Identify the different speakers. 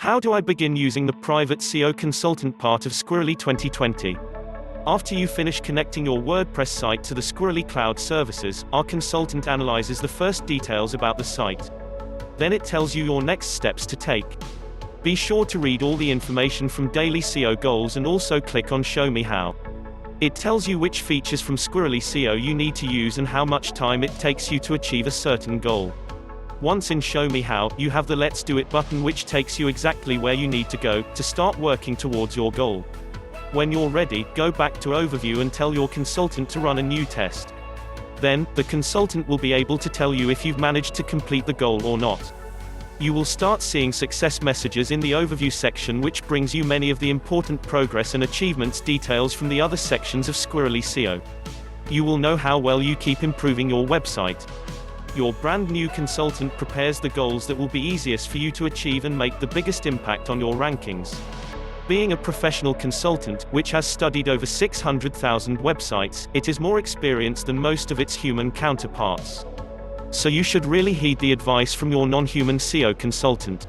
Speaker 1: How do I begin using the private SEO consultant part of Squirrly 2020? After you finish connecting your WordPress site to the Squirrly cloud services, our consultant analyzes the first details about the site. Then it tells you your next steps to take. Be sure to read all the information from daily SEO goals and also click on Show Me How. It tells you which features from Squirrly SEO you need to use and how much time it takes you to achieve a certain goal. Once in Show Me How, you have the Let's Do It button, which takes you exactly where you need to go to start working towards your goal. When you're ready, go back to Overview and tell your consultant to run a new test. Then, the consultant will be able to tell you if you've managed to complete the goal or not. You will start seeing success messages in the Overview section, which brings you many of the important progress and achievements details from the other sections of Squirrly SEO. You will know how well you keep improving your website. Your brand new consultant prepares the goals that will be easiest for you to achieve and make the biggest impact on your rankings. Being a professional consultant, which has studied over 600,000 websites, it is more experienced than most of its human counterparts. So you should really heed the advice from your non-human SEO consultant.